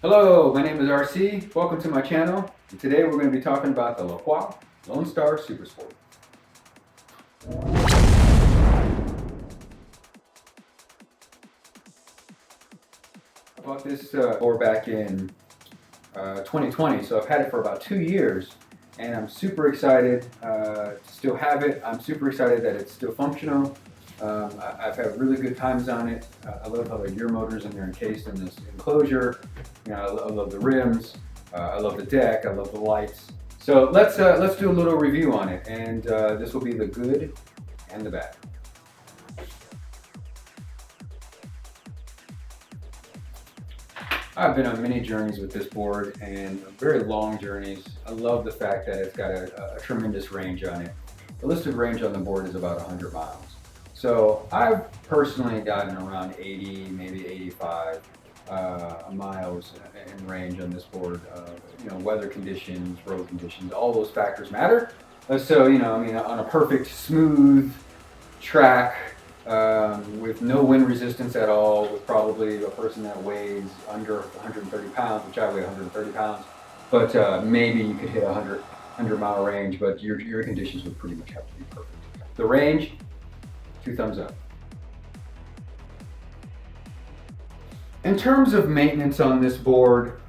Hello, my name is RC. Welcome to my channel. And today we're going to be talking about the Lacroix LoneStar SuperSport. I bought this board back in 2020, so I've had it for about 2 years, and I'm super excited to still have it. I'm super excited that it's still functional. I've had really good times on it. I love how the gear motors and they're encased in this enclosure. You know, I love the rims. I love the deck. I love the lights. So let's do a little review on it, and this will be the good and the bad. I've been on many journeys with this board, and very long journeys. I love the fact that it's got a tremendous range on it. The listed range on the board is about 100 miles. So I've personally gotten around 80, maybe 85 miles in range on this board. You know, weather conditions, road conditions, all those factors matter. So, you know, I mean, on a perfect smooth track, with no wind resistance at all, with probably a person that weighs under 130 pounds, which I weigh 130 pounds, but maybe you could hit a 100 mile range, but your conditions would pretty much have to be perfect. The range, 2 thumbs up. In terms of maintenance on this board,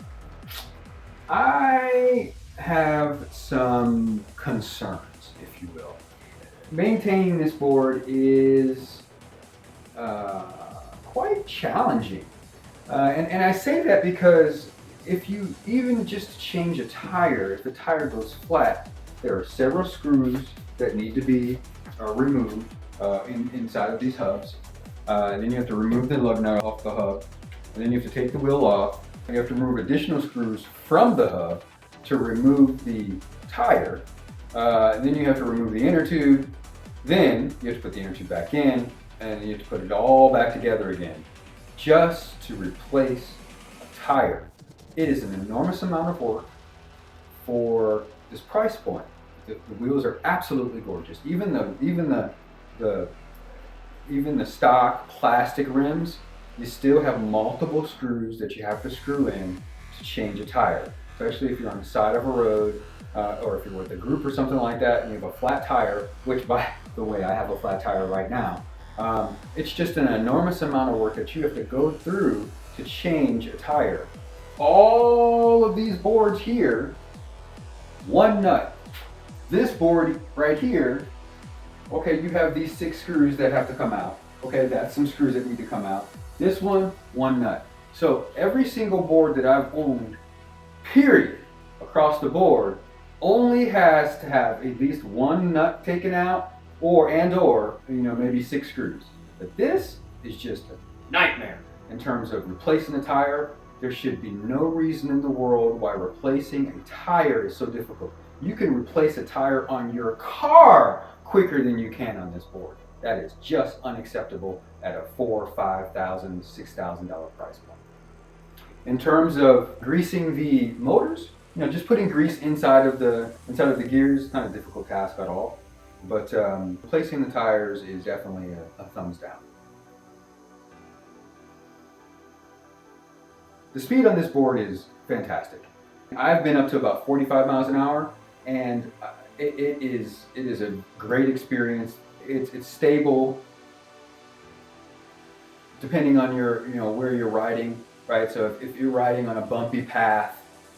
I have some concerns, if you will. Maintaining this board is quite challenging. And I say that because if you even just change a tire, if the tire goes flat, there are several screws that need to be removed inside of these hubs. Then you have to remove the lug nut off the hub. And then you have to take the wheel off. And you have to remove additional screws from the hub to remove the tire. Then you have to remove the inner tube. Then you have to put the inner tube back in, and you have to put it all back together again, just to replace a tire. It is an enormous amount of work for this price point. The wheels are absolutely gorgeous. Even the stock plastic rims, you still have multiple screws that you have to screw in to change a tire, especially if you're on the side of a road, or if you're with a group or something like that and you have a flat tire, which by the way, I have a flat tire right now. It's just an enormous amount of work that you have to go through to change a tire. All of these boards here, one nut. This board right here, okay, you have these 6 screws that have to come out. Okay, that's some screws that need to come out. This one nut. So every single board that I've owned, period, across the board, only has to have at least one nut taken out, or you know, maybe 6 screws. But this is just a nightmare in terms of replacing a tire. There should be no reason in the world why replacing a tire is so difficult. You can replace a tire on your car quicker than you can on this board. That is just unacceptable at a $4,000, $5,000, $6,000 price point. In terms of greasing the motors, you know, just putting grease inside of the gears is not a difficult task at all. But replacing the tires is definitely a thumbs down. The speed on this board is fantastic. I've been up to about 45 miles an hour, and it is a great experience. It's stable, depending on where you're riding, right? So if you're riding on a bumpy path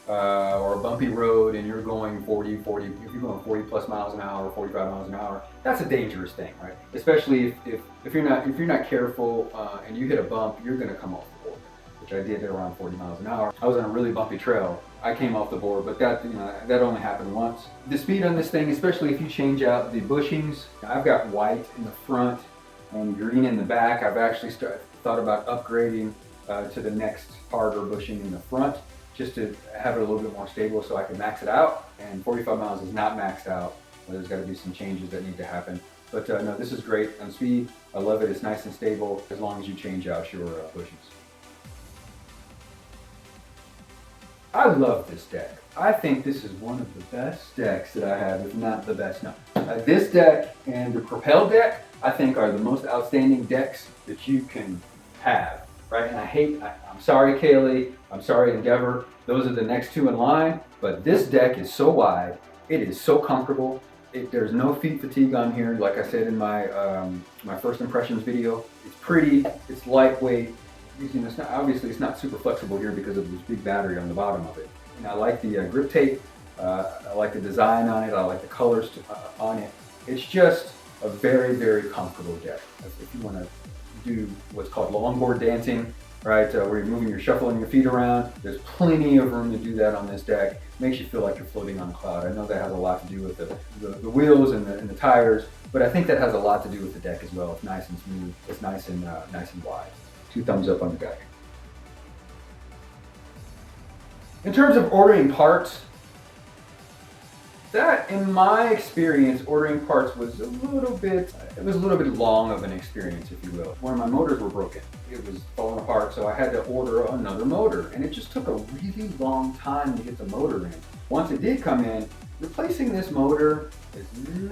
or a bumpy road and you're going 40, if you're going 40 plus miles an hour, 45 miles an hour, that's a dangerous thing, right? Especially if you're not careful and you hit a bump, you're going to come off the board, which I did at around 40 miles an hour. I was on a really bumpy trail. I came off the board, but that only happened once. The speed on this thing, especially if you change out the bushings, I've got white in the front and green in the back. I've actually thought about upgrading to the next harder bushing in the front, just to have it a little bit more stable so I can max it out. And 45 miles is not maxed out. There's got to be some changes that need to happen. But no, this is great on speed. I love it. It's nice and stable as long as you change out your bushings. I love this deck. I think this is one of the best decks that I have, if not the best. No. This deck and the Propel deck, I think, are the most outstanding decks that you can have. right? And I'm sorry, Kaylee, I'm sorry, Endeavor. Those are the next two in line, but this deck is so wide, it is so comfortable. There's no feet fatigue on here. Like I said in my my first impressions video, it's pretty, it's lightweight. You know, obviously it's not super flexible here because of this big battery on the bottom of it. And I like the grip tape. I like the design on it. I like the colors on it. It's just a very, very comfortable deck. If you want to do what's called longboard dancing, right, where you're moving, you're shuffling your feet around, there's plenty of room to do that on this deck. Makes you feel like you're floating on a cloud. I know that has a lot to do with the wheels and the tires, but I think that has a lot to do with the deck as well. It's nice and smooth. It's nice and wide. 2 thumbs up on the deck. In terms of ordering parts, that, in my experience, ordering parts was a little bit long of an experience, if you will. One of my motors were broken. It was falling apart, so I had to order another motor, and it just took a really long time to get the motor in. Once it did come in, replacing this motor is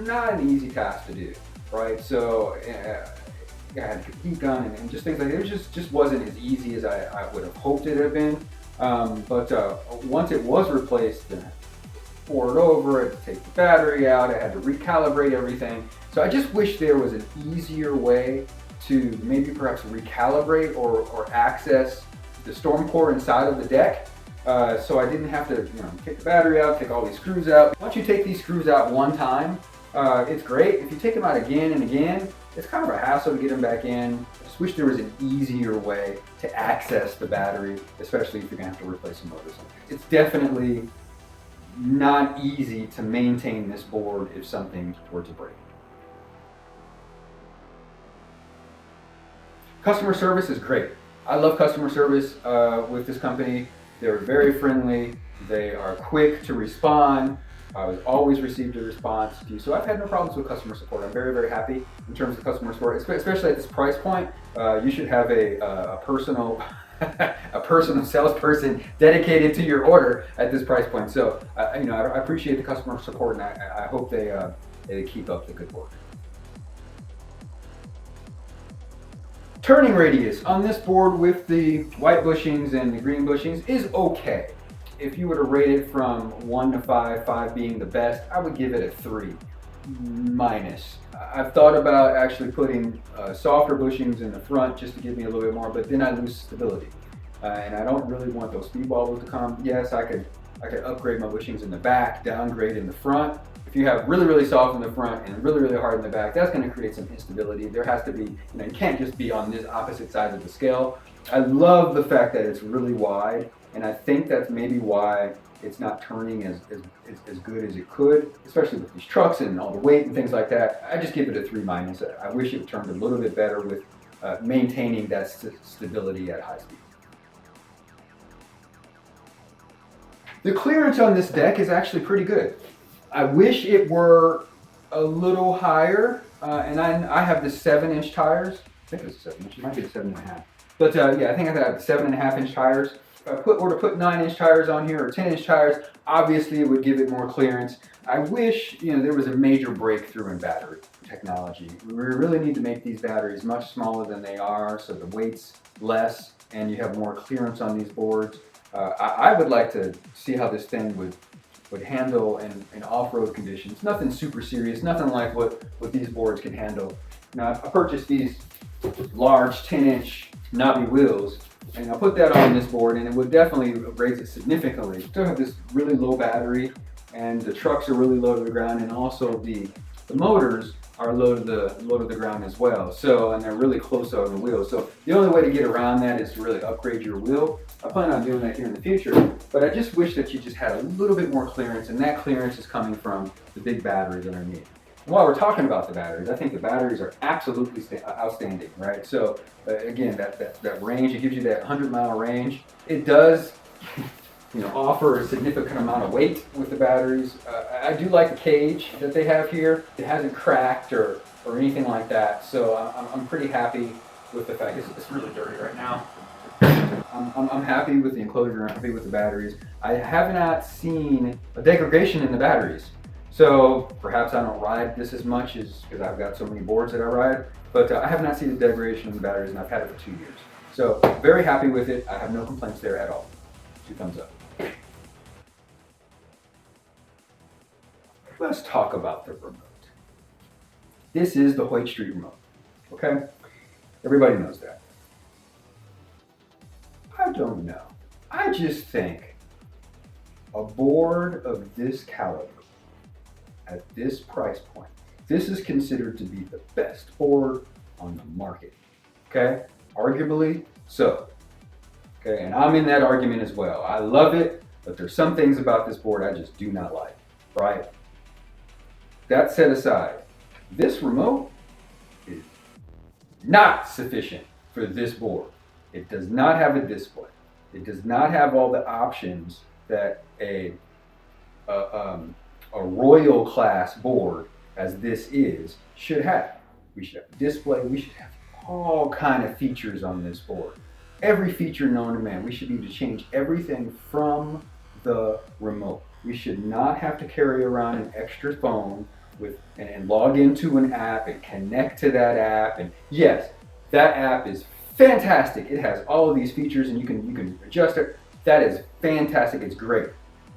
not an easy task to do, right? So I had to get a heat gun and just things like that. It just wasn't as easy as I would have hoped it had been. But once it was replaced, then pour it over, I had to take the battery out, I had to recalibrate everything. So I just wish there was an easier way to maybe perhaps recalibrate or access the storm core inside of the deck. So I didn't have to take the battery out, take all these screws out. Once you take these screws out one time, it's great. If you take them out again and again, it's kind of a hassle to get them back in. I just wish there was an easier way to access the battery, especially if you're gonna have to replace a motor. It's definitely not easy to maintain this board if something were to break. Customer service is great. I love customer service with this company. They're very friendly. They are quick to respond. I was always received a response to you. So I've had no problems with customer support. I'm very, very happy in terms of customer support, especially at this price point. You should have a personal a personal salesperson dedicated to your order at this price point. So, I appreciate the customer support, and I hope they keep up the good work. Turning radius on this board with the white bushings and the green bushings is okay. If you were to rate it from 1 to 5, 5 being the best, I would give it a 3 minus. I've thought about actually putting softer bushings in the front just to give me a little bit more, but then I lose stability. And I don't really want those speed wobbles to come. Yes, I could upgrade my bushings in the back, downgrade in the front. If you have really, really soft in the front and really, really hard in the back, that's going to create some instability. There has to be, you can't just be on this opposite sides of the scale. I love the fact that it's really wide, and I think that's maybe why it's not turning as good as it could, especially with these trucks and all the weight and things like that. I just give it a 3 minus. I wish it turned a little bit better with maintaining that stability at high speed. The clearance on this deck is actually pretty good. I wish it were a little higher, and I have the 7-inch tires. I think it's 7 inch, it might be the 7.5. But yeah, I think I have the 7.5-inch tires. If I were to put 9-inch tires on here or 10-inch tires, obviously it would give it more clearance. I wish there was a major breakthrough in battery technology. We really need to make these batteries much smaller than they are, so the weight's less and you have more clearance on these boards. I would like to see how this thing would handle in off-road conditions. Nothing super serious, nothing like what these boards can handle. Now, I purchased these large 10-inch knobby wheels, and I'll put that on this board, and it would definitely raise it significantly. Still have this really low battery, and the trucks are really low to the ground, and also the motors are low to the ground as well. So, and they're really close on the wheel. So the only way to get around that is to really upgrade your wheel. I plan on doing that here in the future, but I just wish that you just had a little bit more clearance, and that clearance is coming from the big batteries underneath. And while we're talking about the batteries, I think the batteries are absolutely outstanding, right? So again, that range, it gives you that 100-mile range. It does offer a significant amount of weight with the batteries. I do like the cage that they have here. It hasn't cracked or anything like that, so I'm pretty happy with the fact it's really dirty right now. I'm happy with the enclosure, I'm happy with the batteries. I have not seen a degradation in the batteries. So perhaps I don't ride this as much because I've got so many boards that I ride, but I have not seen a degradation in the batteries, and I've had it for 2 years. So very happy with it. I have no complaints there at all. 2 thumbs up. Let's talk about the remote. This is the Hoyt Street remote, okay? Everybody knows that. I don't know. I just think a board of this caliber, at this price point, this is considered to be the best board on the market, okay? Arguably so, okay? And I'm in that argument as well. I love it, but there's some things about this board I just do not like, right? That set aside, this remote is not sufficient for this board. It does not have a display. It does not have all the options that a royal class board, as this is, should have. We should have a display. We should have all kind of features on this board. Every feature known to man. We should be able to change everything from the remote. We should not have to carry around an extra phone and log into an app and connect to that app. And yes, that app is fantastic. It has all of these features and you can adjust it. That is fantastic. It's great.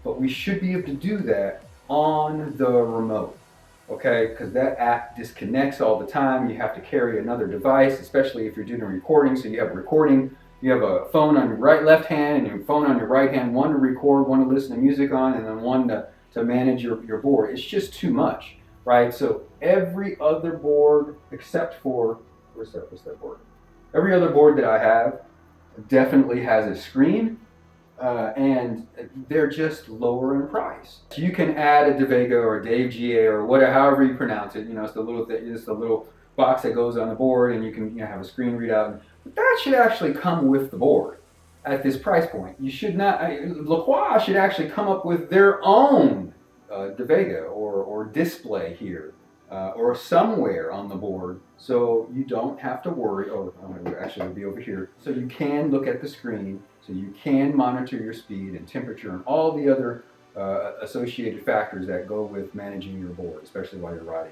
But we should be able to do that on the remote, okay? Because that app disconnects all the time. You have to carry another device, especially if you're doing a recording. So you have recording, you have a phone on your left hand and your phone on your right hand, one to record, one to listen to music on, and then one to manage your board. It's just too much, right? So every other board except for, what's that board? Every other board that I have definitely has a screen, and they're just lower in price. So you can add a DeVega or a Dave GA or whatever, however you pronounce it. You know, it's the little box that goes on the board, and you can have a screen readout. But that should actually come with the board at this price point. You should not. Lacroix should actually come up with their own DeVega or display here. Or somewhere on the board, so you don't have to worry. Oh, actually, it'll be over here. So you can look at the screen, so you can monitor your speed and temperature and all the other associated factors that go with managing your board, especially while you're riding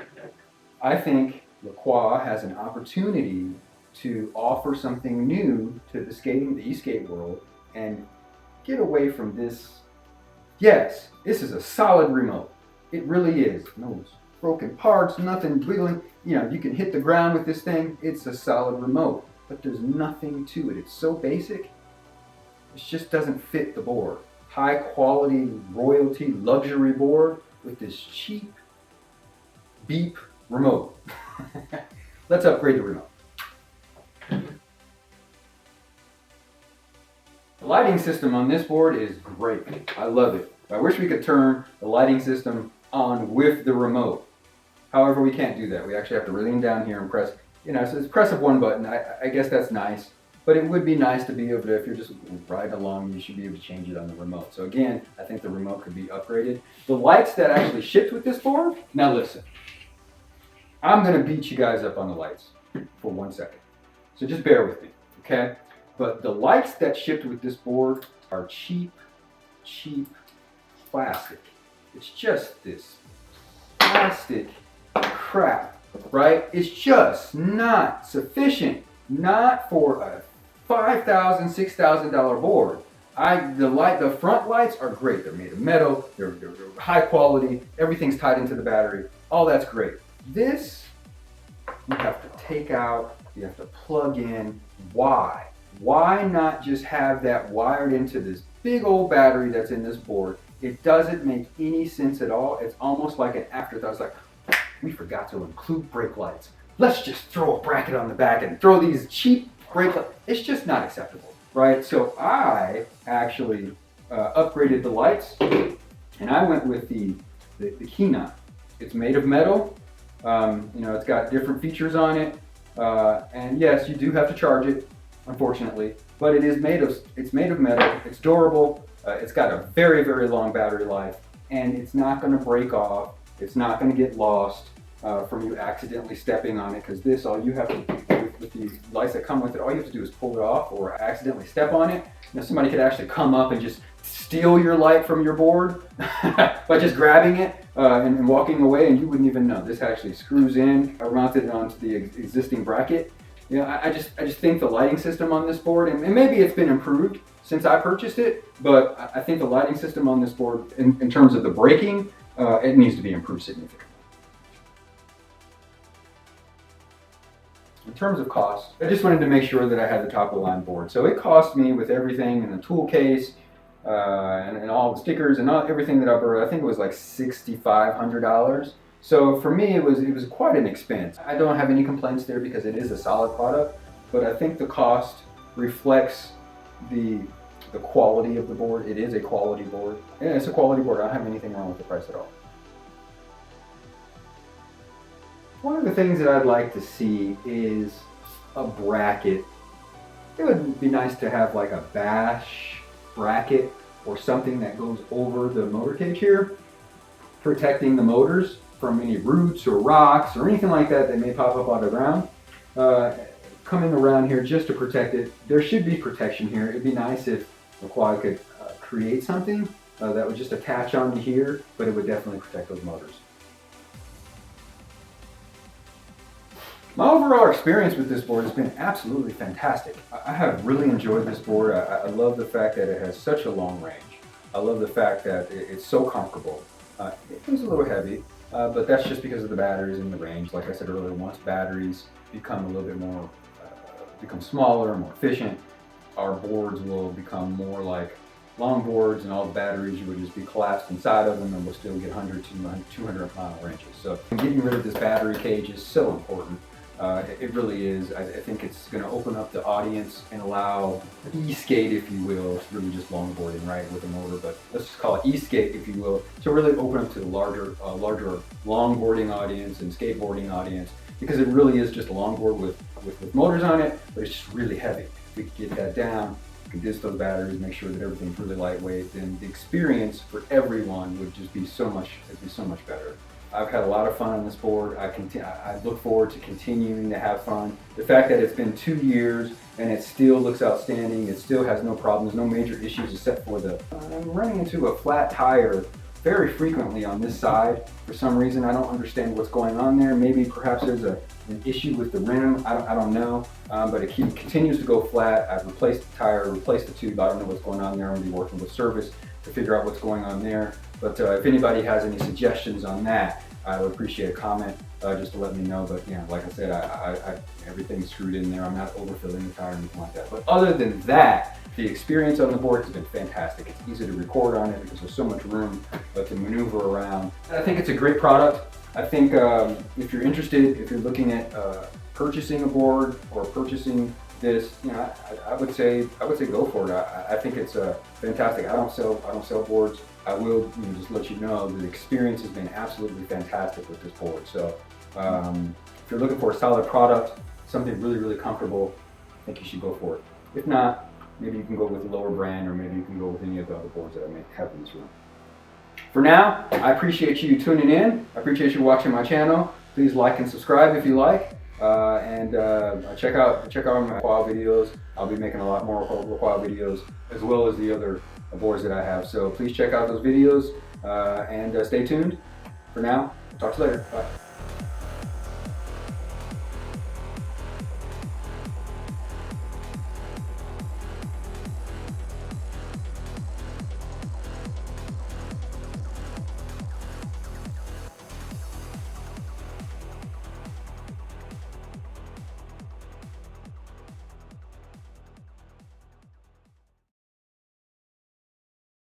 it. I think Lacroix has an opportunity to offer something new to the e-skate world, and get away from this. Yes, this is a solid remote. It really is. No broken parts, nothing wiggling. You know, you can hit the ground with this thing. It's a solid remote, but there's nothing to it. It's so basic. It just doesn't fit the board. High quality, royalty, luxury board with this cheap beep remote. Let's upgrade the remote. The lighting system on this board is great. I love it. I wish we could turn the lighting system on with the remote. However, we can't do that. We actually have to lean down here and press, so it's press of one button. I guess that's nice, but it would be nice to be able to, if you're just riding along, you should be able to change it on the remote. So again, I think the remote could be upgraded. The lights that actually shipped with this board, now listen, I'm gonna beat you guys up on the lights for 1 second. So just bear with me, okay? But the lights that shipped with this board are cheap plastic. It's just this plastic crap, right? It's just not sufficient, not for a $5,000, $6,000 board. The front lights are great. They're made of metal, they're high quality, everything's tied into the battery, all that's great. This, you have to take out, you have to plug in. Why? Why not just have that wired into this big old battery that's in this board? It doesn't make any sense at all. It's almost like an afterthought. It's like, we forgot to include brake lights. Let's just throw a bracket on the back and throw these cheap brake lights. It's just not acceptable, right? So I actually upgraded the lights, and I went with the Keynon. It's made of metal. It's got different features on it, and yes, you do have to charge it, unfortunately. But it's made of metal. It's durable. It's got a very, very long battery life, and it's not going to break off. It's not going to get lost from you accidentally stepping on it, because this, all you have to do with the lights that come with it, all you have to do is pull it off or accidentally step on it. Somebody could actually come up and just steal your light from your board by just grabbing it and walking away, and you wouldn't even know. This actually screws in. I mounted it onto the existing bracket, You know, I just think the lighting system on this board, and maybe it's been improved since I purchased it, but I think the lighting system on this board, in terms of the braking, it needs to be improved significantly. In terms of cost, I just wanted to make sure that I had the top of the line board. So it cost me, with everything in the tool case, and all the stickers and everything that I bought, I think it was like $6,500. So for me, it was quite an expense. I don't have any complaints there because it is a solid product, but I think the cost reflects the quality of the board. It is a quality board. Yeah, it's a quality board. I don't have anything wrong with the price at all. One of the things that I'd like to see is a bracket. It would be nice to have like a bash bracket or something that goes over the motor cage here, protecting the motors from any roots or rocks or anything like that that may pop up out of the ground. Coming around here just to protect it. There should be protection here. It'd be nice if Lacroix could create something that would just attach onto here, but it would definitely protect those motors. My overall experience with this board has been absolutely fantastic. I have really enjoyed this board. I love the fact that it has such a long range. I love the fact that it's so comfortable. It is a little heavy, but that's just because of the batteries and the range. Like I said earlier, once batteries become a little bit more, become smaller, more efficient, our boards will become more like longboards, and all the batteries you would just be collapsed inside of them, and we'll still get 100 to 200 mile ranges. So getting rid of this battery cage is so important. It really is. I think it's going to open up the audience and allow e-skate, if you will. It's really just longboarding, right, with a motor, but let's just call it e-skate, if you will, to really open up to the larger longboarding audience and skateboarding audience, because it really is just a longboard with motors on it, but it's just really heavy. If we can get that down, we can ditch those batteries, make sure that everything's really lightweight, then the experience for everyone would just be so much better. I've had a lot of fun on this board. I look forward to continuing to have fun. The fact that it's been 2 years and it still looks outstanding, it still has no problems, no major issues except for I'm running into a flat tire very frequently on this side. For some reason, I don't understand what's going on there. Maybe perhaps there's an issue with the rim. I don't know, but it continues to go flat. I've replaced the tire, replaced the tube. I don't know what's going on there. I'm gonna be working with service to figure out what's going on there. But if anybody has any suggestions on that, I would appreciate a comment just to let me know. But yeah, like I said, everything's screwed in there. I'm not overfilling the tire or anything like that. But other than that, the experience on the board has been fantastic. It's easy to record on it because there's so much room to maneuver around. I think it's a great product. I think if you're interested, if you're looking at purchasing a board or purchasing this, you know, I would say go for it. I think it's fantastic. I don't sell boards. I will just let you know that the experience has been absolutely fantastic with this board. So if you're looking for a solid product, something really, really comfortable, I think you should go for it. If not, maybe you can go with a lower brand, or maybe you can go with any of the other boards that I may have in this room. For now, I appreciate you tuning in. I appreciate you watching my channel. Please like and subscribe if you like. And check out my Lacroix videos. I'll be making a lot more Lacroix videos, as well as the other boards that I have. So please check out those videos and stay tuned. For now, talk to you later. Bye.